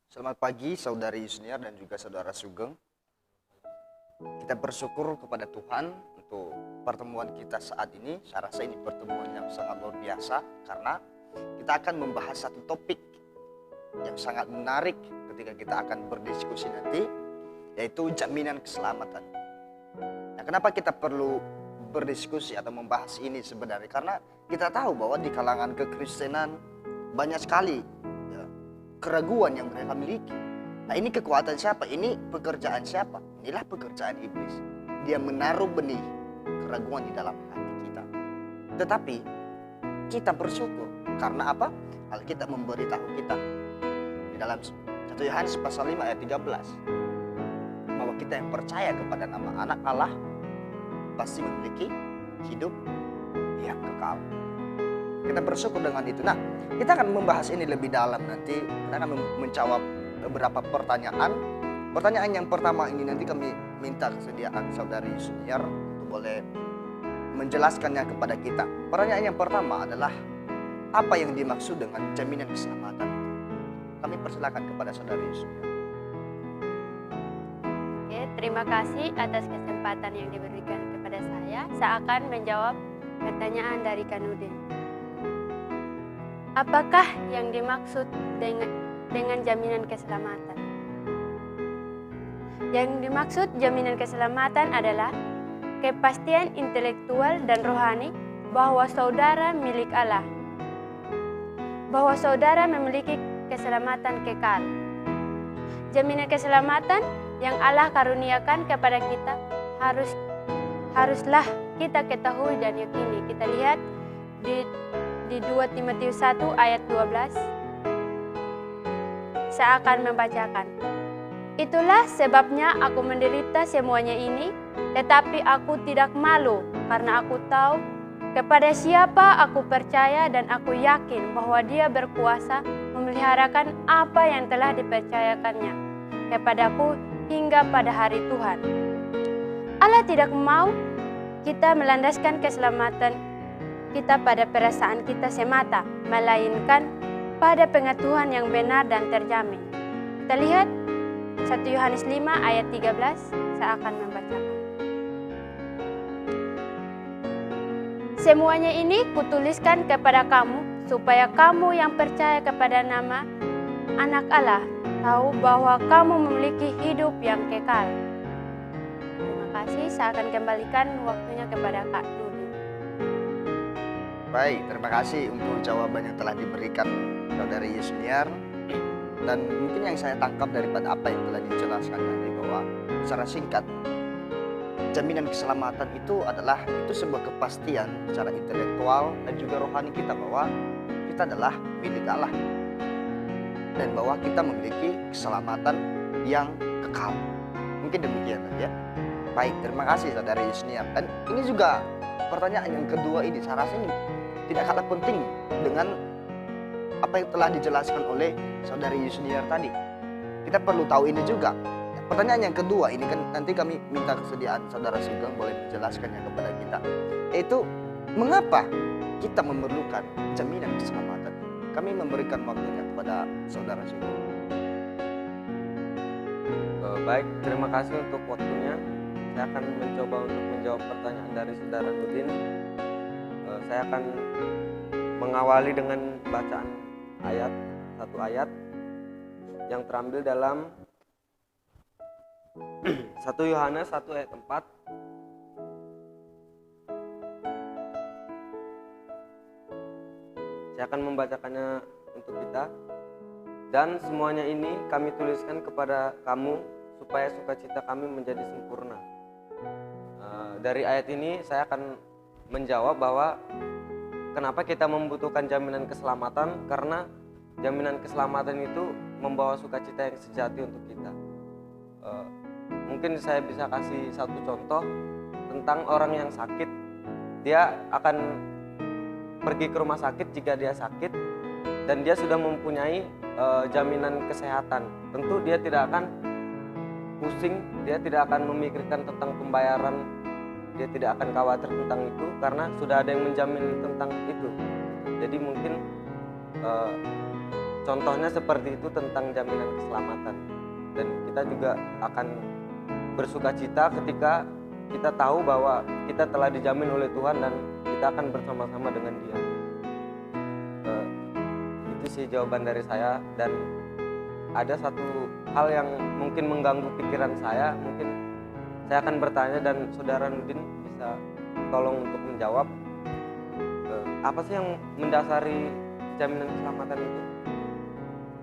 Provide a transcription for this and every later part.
Selamat pagi saudari Yusniar dan juga saudara Sugeng. Kita bersyukur kepada Tuhan untuk pertemuan kita saat ini. Saya rasa ini pertemuan yang sangat luar biasa karena kita akan membahas satu topik yang sangat menarik ketika kita akan berdiskusi nanti, yaitu jaminan keselamatan. Nah, kenapa kita perlu berdiskusi atau membahas ini sebenarnya? Karena kita tahu bahwa di kalangan kekristenan banyak sekali keraguan yang mereka miliki. Nah, ini kekuatan siapa? Ini pekerjaan siapa? Inilah pekerjaan iblis. Dia menaruh benih keraguan di dalam hati kita. Tetapi kita bersyukur karena apa? Alkitab memberitahu kita di dalam 1 Yohanes pasal 5 ayat 13 bahwa kita yang percaya kepada nama anak Allah pasti memiliki hidup yang kekal. Kita bersyukur dengan itu. Nah, kita akan membahas ini lebih dalam nanti. Kita akan menjawab beberapa pertanyaan. Pertanyaan yang pertama ini nanti kami minta kesediaan saudari Yusniar untuk boleh menjelaskannya kepada kita. Pertanyaan yang pertama adalah apa yang dimaksud dengan jaminan keselamatan? Kami persilakan kepada saudari Yusniar. Oke, terima kasih atas kesempatan yang diberikan kepada saya. Saya akan menjawab pertanyaan dari Kanudin. Apakah yang dimaksud dengan jaminan keselamatan? Yang dimaksud jaminan keselamatan adalah kepastian intelektual dan rohani bahwa saudara milik Allah, bahwa saudara memiliki keselamatan kekal. Jaminan keselamatan yang Allah karuniakan kepada kita haruslah kita ketahui dan yakini. Kita lihat di 2 Timotius 1 ayat 12. Saya akan membacakan. Itulah sebabnya aku menderita semuanya ini, tetapi aku tidak malu, karena aku tahu kepada siapa aku percaya dan aku yakin bahwa Dia berkuasa memeliharakan apa yang telah dipercayakannya kepadaku hingga pada hari Tuhan. Allah tidak mau kita melandaskan keselamatan kita pada perasaan kita semata, melainkan pada pengetahuan yang benar dan terjamin. Kita lihat 1 Yohanes 5 ayat 13, saya akan membacakan. Semuanya ini kutuliskan kepada kamu, supaya kamu yang percaya kepada nama Anak Allah tahu bahwa kamu memiliki hidup yang kekal. Terima kasih, saya akan kembalikan waktunya kepada Kak Nudi. Baik, terima kasih untuk jawaban yang telah diberikan saudari Yusniar. Dan mungkin yang saya tangkap daripada apa yang telah dijelaskan tadi bahwa secara singkat jaminan keselamatan itu sebuah kepastian secara intelektual dan juga rohani kita bahwa kita adalah milik Allah dan bahwa kita memiliki keselamatan yang kekal. Mungkin demikian ya. Baik, terima kasih saudari Yusniar. Dan ini juga pertanyaan yang kedua ini saya rasa ini tidak kalah penting dengan apa yang telah dijelaskan oleh saudari Yusniar tadi. Kita perlu tahu ini juga. Pertanyaan yang kedua ini kan nanti kami minta kesediaan saudara Sugeng boleh menjelaskannya kepada kita. Yaitu mengapa kita memerlukan jaminan keselamatan? Kami memberikan waktunya kepada saudara Sugeng. Baik, terima kasih untuk waktunya. Saya akan mencoba untuk menjawab pertanyaan dari saudara Nudin. Saya akan mengawali dengan bacaan satu ayat yang terambil dalam 1 Yohanes 1 ayat 4. Saya akan membacakannya untuk kita. Dan semuanya ini kami tuliskan kepada kamu supaya sukacita kami menjadi sempurna. Dari ayat ini saya akan menjawab bahwa kenapa kita membutuhkan jaminan keselamatan, karena jaminan keselamatan itu membawa sukacita yang sejati untuk kita. Mungkin saya bisa kasih satu contoh tentang orang yang sakit. Dia akan pergi ke rumah sakit jika dia sakit dan dia sudah mempunyai jaminan kesehatan. Tentu dia tidak akan pusing, dia tidak akan memikirkan tentang pembayaran, dia tidak akan khawatir tentang itu karena sudah ada yang menjamin tentang itu. Jadi mungkin contohnya seperti itu tentang jaminan keselamatan. Dan kita juga akan bersuka cita ketika kita tahu bahwa kita telah dijamin oleh Tuhan dan kita akan bersama-sama dengan Dia. Itu sih jawaban dari saya. Dan ada satu hal yang mungkin mengganggu pikiran saya, mungkin saya akan bertanya dan Saudara Nudin bisa tolong untuk menjawab. Apa sih yang mendasari jaminan keselamatan itu?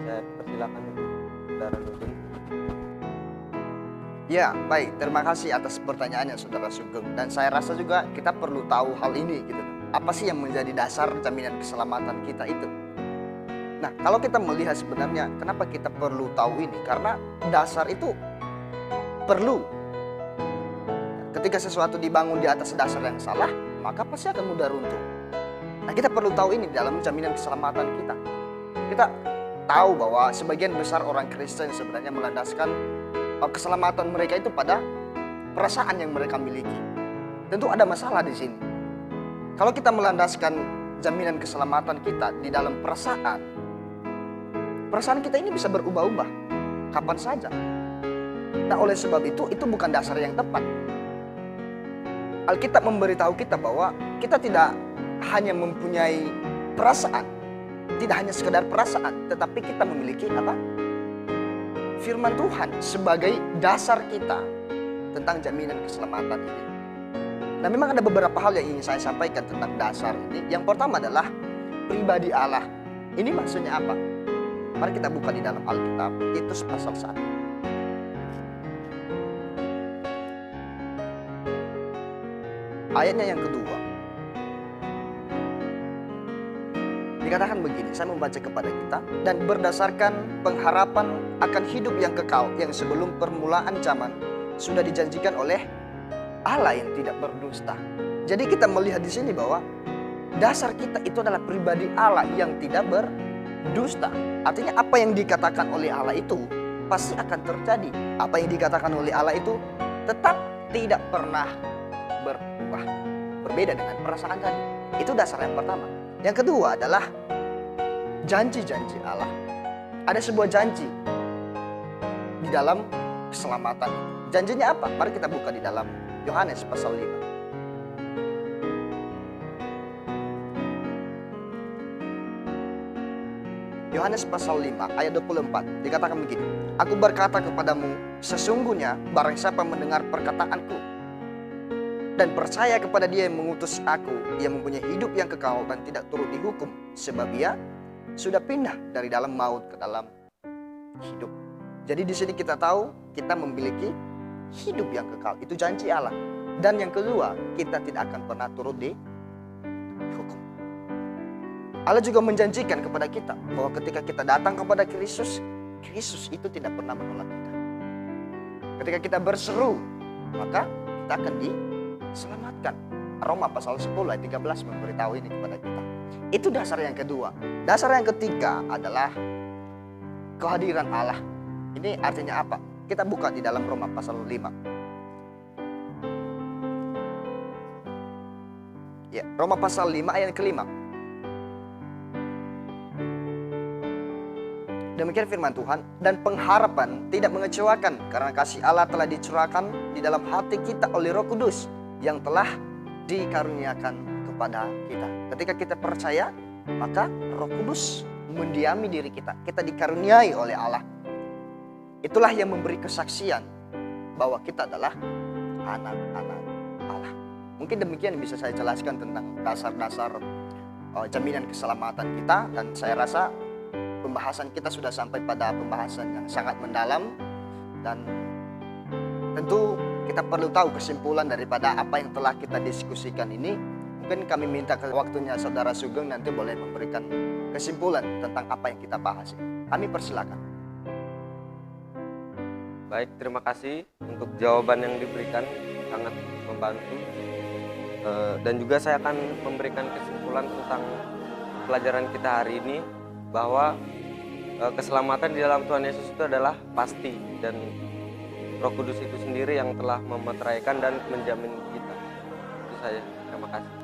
Saya persilakan untuk Saudara Nudin. Ya, baik. Terima kasih atas pertanyaannya Saudara Sugeng. Dan saya rasa juga kita perlu tahu hal ini gitu. Apa sih yang menjadi dasar jaminan keselamatan kita itu? Nah, kalau kita melihat sebenarnya kenapa kita perlu tahu ini? Karena dasar itu perlu. Ketika sesuatu dibangun di atas dasar yang salah, maka pasti akan mudah runtuh. Nah, kita perlu tahu ini dalam jaminan keselamatan kita. Kita tahu bahwa sebagian besar orang Kristen sebenarnya melandaskan keselamatan mereka itu pada perasaan yang mereka miliki. Tentu ada masalah di sini. Kalau kita melandaskan jaminan keselamatan kita di dalam perasaan kita ini bisa berubah-ubah kapan saja. Nah, oleh sebab itu bukan dasar yang tepat. Alkitab memberitahu kita bahwa kita tidak hanya mempunyai perasaan, tidak hanya sekedar perasaan, tetapi kita memiliki apa? Firman Tuhan sebagai dasar kita tentang jaminan keselamatan ini. Nah, memang ada beberapa hal yang ingin saya sampaikan tentang dasar ini. Yang pertama adalah pribadi Allah. Ini maksudnya apa? Mari kita buka di dalam Alkitab, Titus pasal 1. Ayatnya yang kedua. Dikatakan begini, saya membaca kepada kita. Dan berdasarkan pengharapan akan hidup yang kekal yang sebelum permulaan zaman sudah dijanjikan oleh Allah yang tidak berdusta. Jadi kita melihat di sini bahwa dasar kita itu adalah pribadi Allah yang tidak berdusta. Artinya apa yang dikatakan oleh Allah itu pasti akan terjadi. Apa yang dikatakan oleh Allah itu tetap tidak pernah berubah. Berbeda dengan perasaan tadi. Itu dasar yang pertama. Yang kedua adalah janji-janji Allah. Ada sebuah janji di dalam keselamatan. Janjinya apa? Mari kita buka di dalam Yohanes pasal 5. Yohanes pasal 5 ayat 24 dikatakan begini. Aku berkata kepadamu, sesungguhnya barang siapa mendengar perkataanku dan percaya kepada Dia yang mengutus aku, ia mempunyai hidup yang kekal dan tidak turut dihukum, sebab ia sudah pindah dari dalam maut ke dalam hidup. Jadi di sini kita tahu kita memiliki hidup yang kekal. Itu janji Allah. Dan yang kedua, kita tidak akan pernah turut dihukum. Allah juga menjanjikan kepada kita bahwa ketika kita datang kepada Kristus, Kristus itu tidak pernah menolak kita. Ketika kita berseru, maka kita akan diselamatkan. Roma pasal 10 ayat 13 memberitahu ini kepada kita. Itu dasar yang kedua. Dasar yang ketiga adalah kehadiran Allah. Ini artinya apa? Kita buka di dalam Roma pasal 5. Ya, Roma pasal 5 ayat kelima. Demikian firman Tuhan, dan pengharapan tidak mengecewakan karena kasih Allah telah dicurahkan di dalam hati kita oleh Roh Kudus yang telah dikaruniakan kepada kita. Ketika kita percaya, maka Roh Kudus mendiami diri kita. Kita dikaruniai oleh Allah. Itulah yang memberi kesaksian bahwa kita adalah anak-anak Allah. Mungkin demikian bisa saya jelaskan tentang dasar-dasar jaminan keselamatan kita, dan saya rasa pembahasan kita sudah sampai pada pembahasan yang sangat mendalam, dan tentu kita perlu tahu kesimpulan daripada apa yang telah kita diskusikan ini. Mungkin kami minta ke waktunya Saudara Sugeng nanti boleh memberikan kesimpulan tentang apa yang kita bahas. Kami persilakan. Baik, terima kasih untuk jawaban yang diberikan, sangat membantu. Dan juga saya akan memberikan kesimpulan tentang pelajaran kita hari ini, bahwa keselamatan di dalam Tuhan Yesus itu adalah pasti, dan Roh Kudus itu sendiri yang telah memeteraikan dan menjamin kita. Itu saja. Terima kasih.